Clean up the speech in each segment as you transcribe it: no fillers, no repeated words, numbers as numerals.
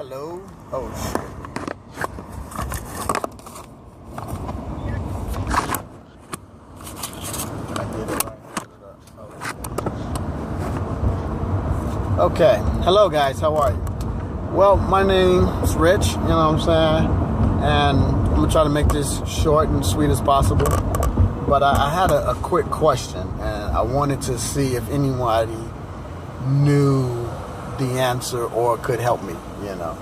Hello? Oh, shit. I did it right. Okay. Hello, guys. How are you? Well, my name is Rich, you know what I'm saying? And I'm going to try to make this short and sweet as possible. But I had a quick question, and I wanted to see if anybody knew the answer or could help me, you know.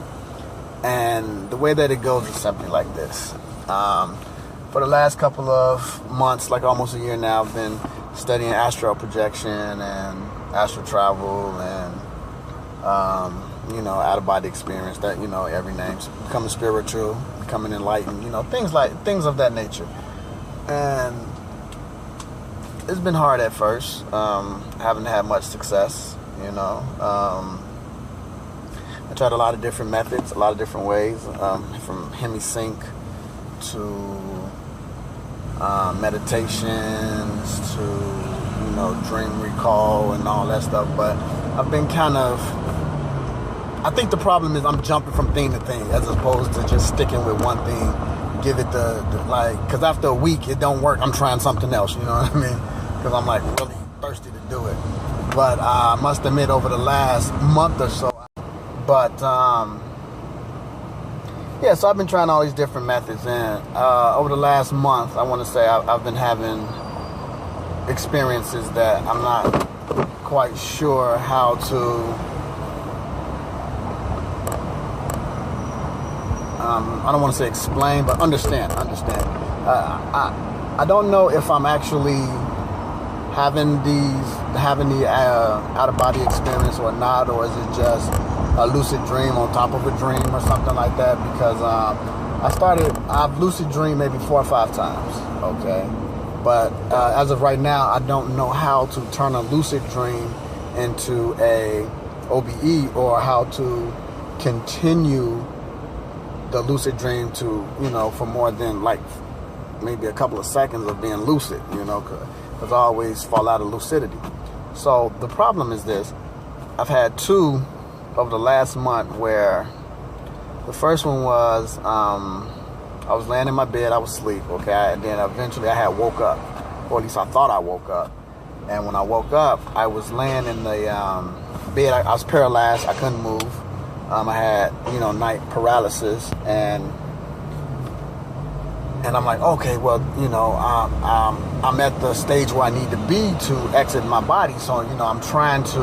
And the way that it goes is something like this. For the last couple of months, like almost a year now, I've been studying astral projection and astral travel and, you know, out-of-body experience, that, you know, every name, becoming spiritual, becoming enlightened, you know, things of that nature. And it's been hard at first. Haven't had much success, you know. I tried a lot of different methods, a lot of different ways, from hemisync to meditations to, you know, dream recall and all that stuff. But I've been I think the problem is I'm jumping from thing to thing as opposed to just sticking with one thing. Give it because after a week it don't work, I'm trying something else, you know what I mean? Because I'm like really thirsty to do it. But I must admit, over the last month or so, yeah, so I've been trying all these different methods, and over the last month, I want to say I've been having experiences that I'm not quite sure how to I don't want to say explain, but understand. I don't know if I'm actually having the out-of-body experience or not, or is it just a lucid dream on top of a dream or something like that, because I've lucid dreamed maybe 4 or 5 times, okay? But as of right now, I don't know how to turn a lucid dream into a OBE, or how to continue the lucid dream to, you know, for more than like maybe a couple of seconds of being lucid, you know, because I always fall out of lucidity. So the problem is this: I've had 2 over the last month, where the first one was I was laying in my bed, I was asleep, okay, and then eventually I had woke up, or at least I thought I woke up. And when I woke up, I was laying in the bed. I was paralyzed, I couldn't move. I had, you know, night paralysis, and I'm like, okay, well, you know, I'm at the stage where I need to be to exit my body. So, you know, I'm trying to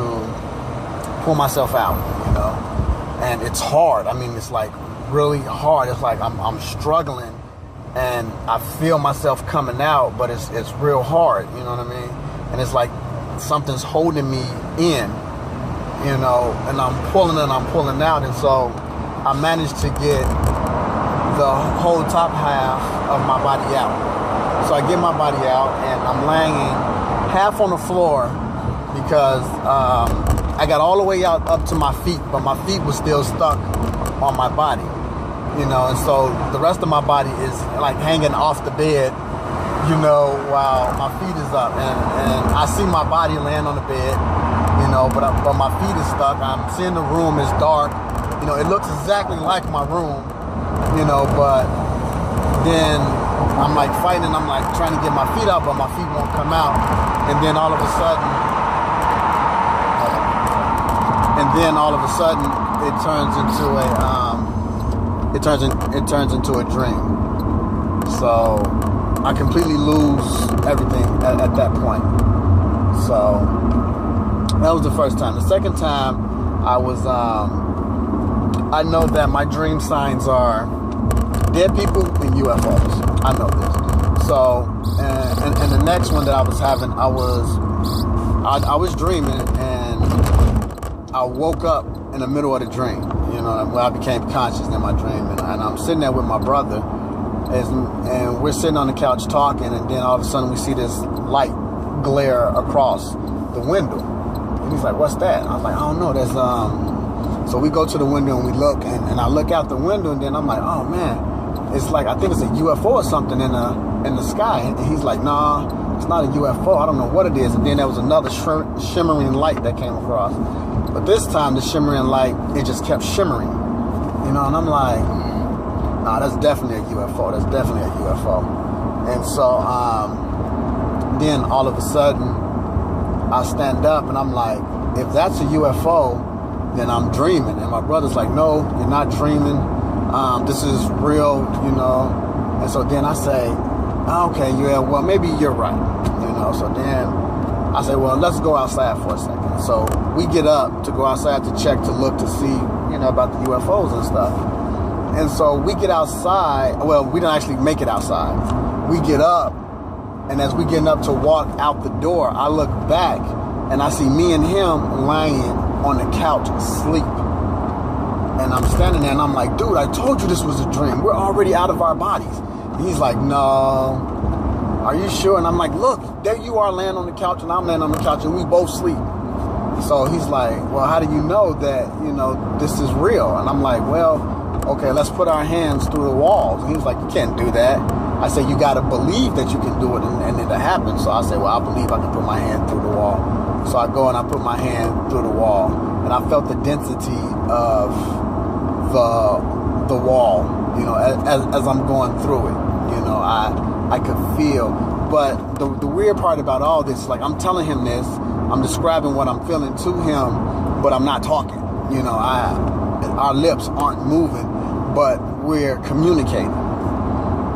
pull myself out, you know, and it's hard. I mean, it's like really hard. It's like I'm struggling, and I feel myself coming out, but it's real hard, you know what I mean? And it's like something's holding me in, you know, and I'm pulling out, and so I managed to get the whole top half of my body out. So I get my body out, and I'm laying half on the floor because I got all the way out up to my feet, but my feet were still stuck on my body, you know, and so the rest of my body is like hanging off the bed, you know, while my feet is up, and I see my body laying on the bed, you know, but my feet is stuck. I'm seeing the room is dark, you know, it looks exactly like my room, you know, but then I'm like fighting, I'm like trying to get my feet out, but my feet won't come out, and then all of a sudden it turns into a dream. So I completely lose everything at that point. So that was the first time. The second time, I know that my dream signs are dead people and UFOs. I know this. So, and the next one that I was having, I was dreaming, and I woke up in the middle of the dream. You know, where I became conscious in my dream, and I'm sitting there with my brother, and we're sitting on the couch talking, and then all of a sudden we see this light glare across the window. And he's like, "What's that?" And I was like, "I don't know. There's So we go to the window and we look, and I look out the window, and then I'm like, "Oh man, it's like, I think it's a UFO or something in the sky." And he's like, "Nah, it's not a UFO. I don't know what it is." And then there was another shimmering light that came across. But this time the shimmering light, it just kept shimmering. You know, and I'm like, nah, that's definitely a UFO. That's definitely a UFO. And so then all of a sudden, I stand up and I'm like, if that's a UFO, then I'm dreaming. And my brother's like, no, you're not dreaming. This is real, you know. And so then I say, okay, yeah, well, maybe you're right. You know, so then I say, well, let's go outside for a second. So we get up to go outside to check, to look, to see, you know, about the UFOs and stuff. And so we get outside. Well, we don't actually make it outside. We get up, and as we getting up to walk out the door, I look back, and I see me and him lying on the couch asleep. And I'm standing there, and I'm like, dude, I told you this was a dream. We're already out of our bodies. And he's like, no. Are you sure? And I'm like, look, there you are laying on the couch, and I'm laying on the couch, and we both sleep. So he's like, well, how do you know that, you know, this is real? And I'm like, well, okay, let's put our hands through the walls. And he was like, you can't do that. I said, you got to believe that you can do it, and it'll happen. So I said, well, I believe I can put my hand through the wall. So I go and I put my hand through the wall, and I felt the density of the wall, you know, as I'm going through it. You know, I could feel. But the weird part about all this is, like, I'm telling him this, I'm describing what I'm feeling to him, but I'm not talking. You know, our lips aren't moving, but we're communicating.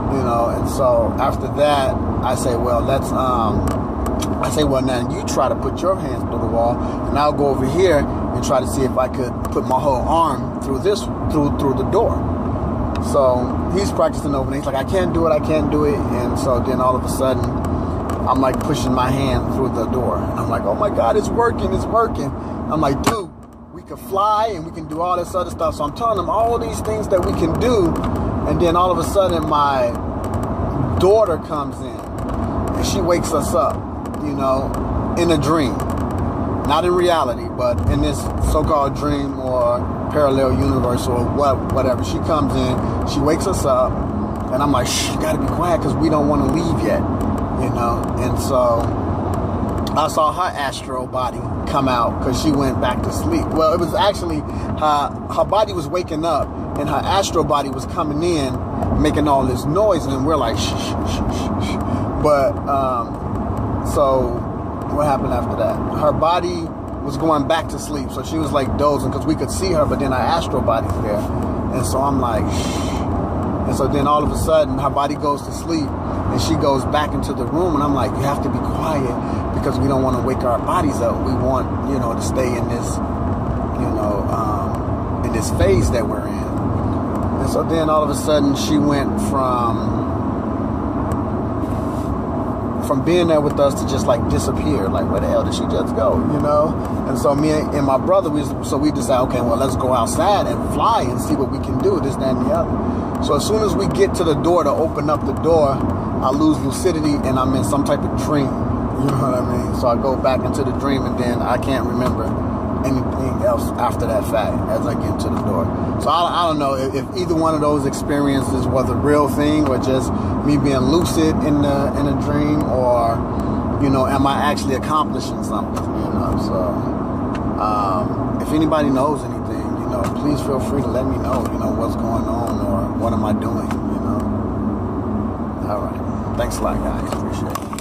You know, and so after that, I say, well, let's, I say, well, now you try to put your hands through the wall, and I'll go over here and try to see if I could put my whole arm through through the door. So he's practicing over there. He's like, I can't do it. And so then all of a sudden, I'm like pushing my hand through the door. And I'm like, oh my God, it's working. I'm like, dude, we can fly and we can do all this other stuff. So I'm telling him all these things that we can do. And then all of a sudden, my daughter comes in and she wakes us up, you know, in a dream. Not in reality, but in this so-called dream or parallel universe or whatever. She comes in, she wakes us up, and I'm like, shh, you gotta be quiet because we don't want to leave yet, you know. And so I saw her astral body come out because she went back to sleep. Well, it was actually her body was waking up, and her astral body was coming in, making all this noise, and we're like, shh, shh, shh, shh, shh. But so what happened after that? Her body was going back to sleep, so she was like dozing because we could see her, but then her astral body's there. And so I'm like, shh. And so then all of a sudden, her body goes to sleep, and she goes back into the room, and I'm like, you have to be quiet because we don't want to wake our bodies up. We want, you know, to stay in this, you know, in this phase that we're in. And so then all of a sudden, she went from being there with us to just like disappear. Like, where the hell did she just go, you know? And so me and my brother, we decided, okay, well, let's go outside and fly and see what we can do, this, that, and the other. So as soon as we get to the door to open up the door, I lose lucidity and I'm in some type of dream. You know what I mean? So I go back into the dream, and then I can't remember anything else after that fact as I get to the door. So I don't know if either one of those experiences was a real thing or just me being lucid in a dream, or, you know, am I actually accomplishing something? You know, so if anybody knows anything, you know, please feel free to let me know, you know, what's going on or what am I doing, you know. All right. Thanks a lot, guys. Appreciate it.